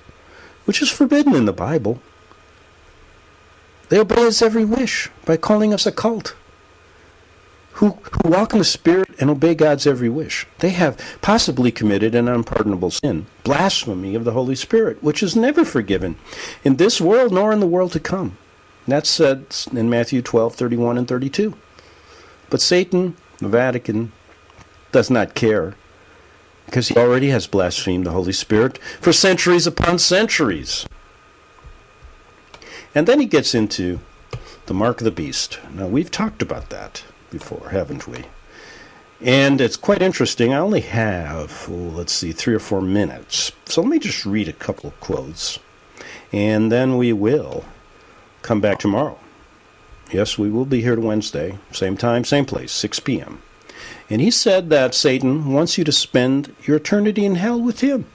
which is forbidden in the Bible. They obey his every wish by calling us a cult who walk in the Spirit and obey God's every wish. They have possibly committed an unpardonable sin, blasphemy of the Holy Spirit, which is never forgiven in this world nor in the world to come. That's said in Matthew 12:31 and 32. But Satan, the Vatican, does not care, because he already has blasphemed the Holy Spirit for centuries upon centuries. And then he gets into the mark of the beast. Now, we've talked about that before, haven't we? And it's quite interesting. I only have, 3 or 4 minutes. So let me just read a couple of quotes, and then we will come back tomorrow. Yes, we will be here Wednesday, same time, same place, 6 p.m. And he said that Satan wants you to spend your eternity in hell with him.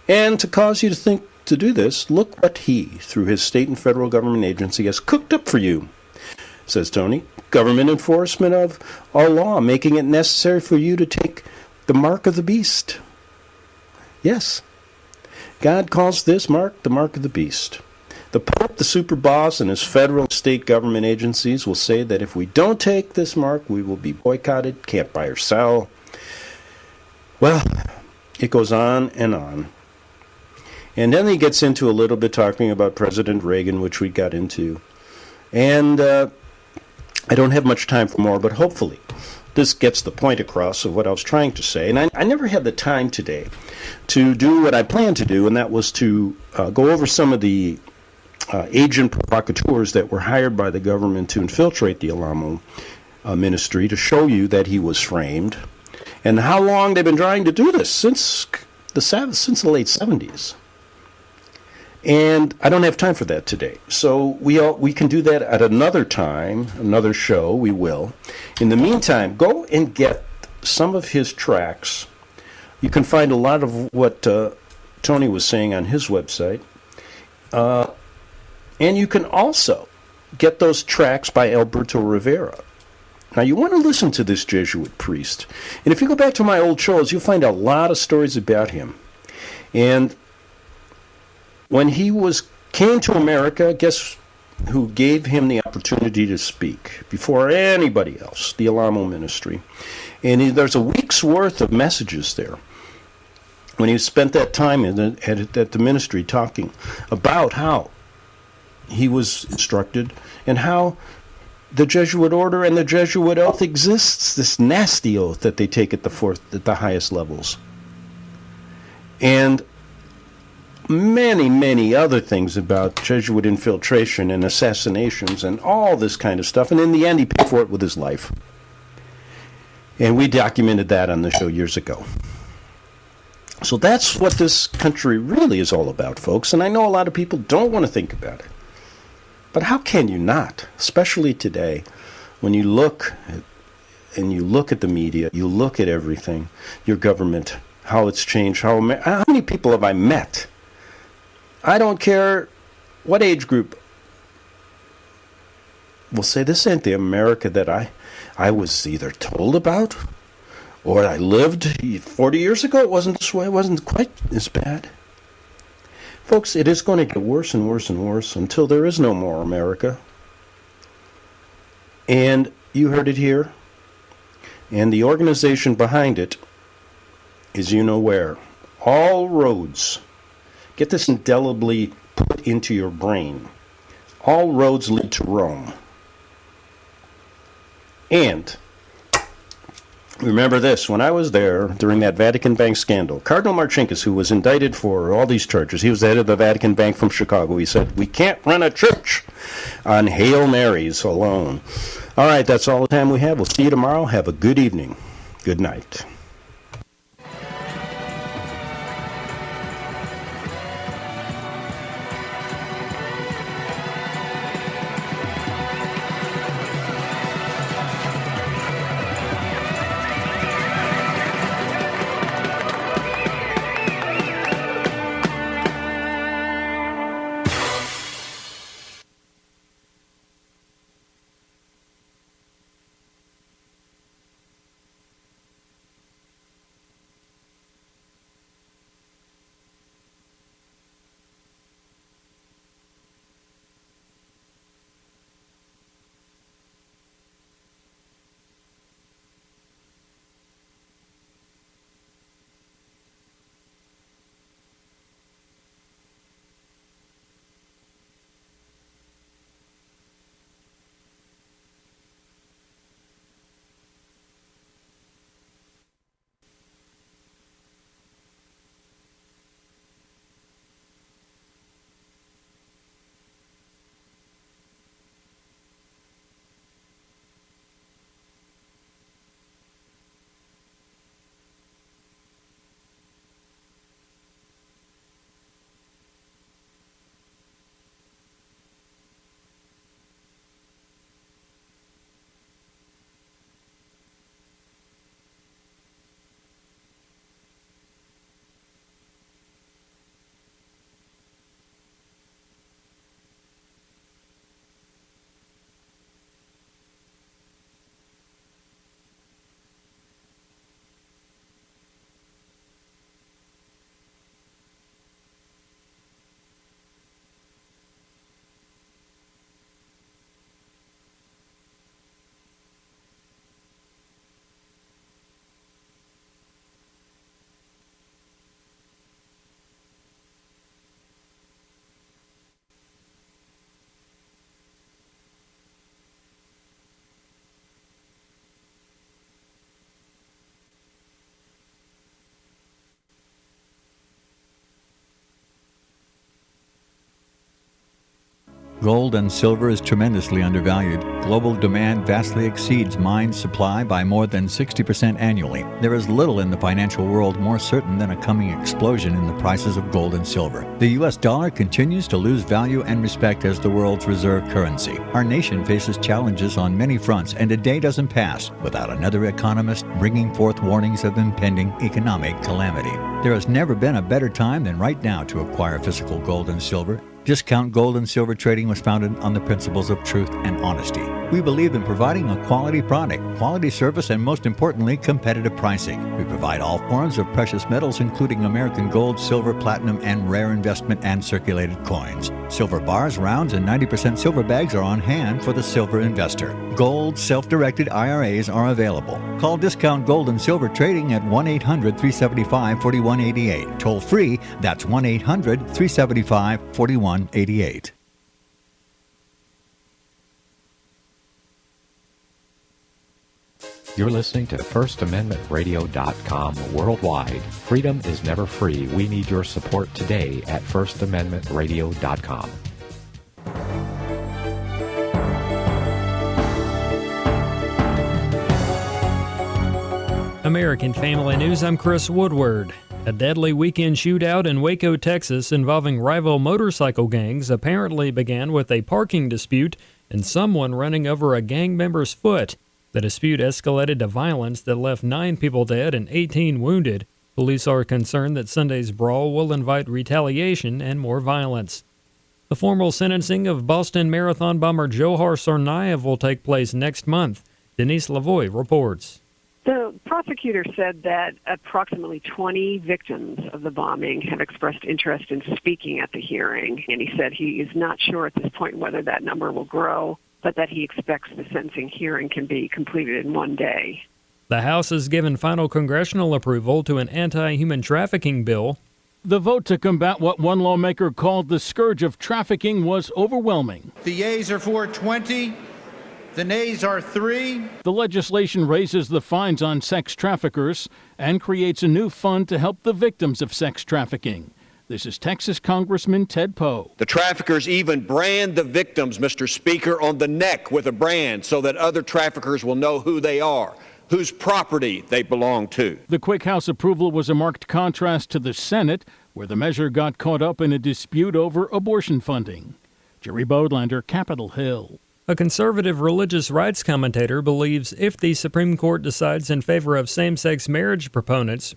And to cause you to think to do this, look what he, through his state and federal government agency, has cooked up for you, says Tony. Government enforcement of our law, making it necessary for you to take the mark of the beast. Yes, God calls this mark the mark of the beast. The Pope, the super boss, and his federal and state government agencies will say that if we don't take this mark, we will be boycotted, can't buy or sell. Well, it goes on and on. And then he gets into a little bit talking about President Reagan, which we got into. And I don't have much time for more, but hopefully this gets the point across of what I was trying to say. And I never had the time today to do what I planned to do, and that was to go over some of the agent provocateurs that were hired by the government to infiltrate the Alamo ministry, to show you that he was framed, and how long they've been trying to do this, since the late 70s. And I don't have time for that today. So we can do that at another time, another show, we will. In the meantime, go and get some of his tracks. You can find a lot of what Tony was saying on his website. And you can also get those tracks by Alberto Rivera. Now, you want to listen to this Jesuit priest. And if you go back to my old shows, you'll find a lot of stories about him. And when he came to America, guess who gave him the opportunity to speak before anybody else? The Alamo ministry. And there's a week's worth of messages there when he spent that time at the ministry talking about how he was instructed and how the Jesuit order and the Jesuit oath exists, this nasty oath that they take at the highest levels. And many, many other things about Jesuit infiltration and assassinations and all this kind of stuff. And in the end, he paid for it with his life. And we documented that on the show years ago. So that's what this country really is all about, folks. And I know a lot of people don't want to think about it. But how can you not? Especially today, when you look at the media, you look at everything, your government, how it's changed, how many people have I met? I don't care what age group will say, this ain't the America that I was either told about or I lived 40 years ago. It wasn't this way. It wasn't quite as bad. Folks, it is going to get worse and worse and worse until there is no more America. And you heard it here. And the organization behind it is you know where. All roads, get this indelibly put into your brain, all roads lead to Rome. And remember this, when I was there during that Vatican Bank scandal, Cardinal Marcinkus, who was indicted for all these charges, he was the head of the Vatican Bank from Chicago, he said, we can't run a church on Hail Marys alone. All right, that's all the time we have. We'll see you tomorrow. Have a good evening. Good night. Gold and silver is tremendously undervalued. Global demand vastly exceeds mine supply by more than 60% annually. There is little in the financial world more certain than a coming explosion in the prices of gold and silver. The U.S. dollar continues to lose value and respect as the world's reserve currency. Our nation faces challenges on many fronts, and a day doesn't pass without another economist bringing forth warnings of impending economic calamity. There has never been a better time than right now to acquire physical gold and silver. Discount Gold and Silver Trading was founded on the principles of truth and honesty. We believe in providing a quality product, quality service, and most importantly, competitive pricing. We provide all forms of precious metals, including American gold, silver, platinum, and rare investment and circulated coins. Silver bars, rounds, and 90% silver bags are on hand for the silver investor. Gold self-directed IRAs are available. Call Discount Gold and Silver Trading at 1-800-375-4188. Toll free, that's 1-800-375-4188. You're listening to FirstAmendmentRadio.com worldwide. Freedom is never free. We need your support today at FirstAmendmentRadio.com. American Family News, I'm Chris Woodward. A deadly weekend shootout in Waco, Texas, involving rival motorcycle gangs apparently began with a parking dispute and someone running over a gang member's foot. The dispute escalated to violence that left 9 people dead and 18 wounded. Police are concerned that Sunday's brawl will invite retaliation and more violence. The formal sentencing of Boston Marathon bomber Johar Tsarnaev will take place next month. Denise Lavoie reports. The prosecutor said that approximately 20 victims of the bombing have expressed interest in speaking at the hearing, and he said he is not sure at this point whether that number will grow, but that he expects the sentencing hearing can be completed in one day. The House has given final congressional approval to an anti-human trafficking bill. The vote to combat what one lawmaker called the scourge of trafficking was overwhelming. The yeas are 420. The nays are 3. The legislation raises the fines on sex traffickers and creates a new fund to help the victims of sex trafficking. This is Texas Congressman Ted Poe. The traffickers even brand the victims, Mr. Speaker, on the neck with a brand so that other traffickers will know who they are. whose property they belong to. The quick House approval was a marked contrast to the Senate, where the measure got caught up in a dispute over abortion funding. Jerry Bodlander, Capitol Hill. A conservative religious rights commentator believes if the Supreme Court decides in favor of same-sex marriage proponents,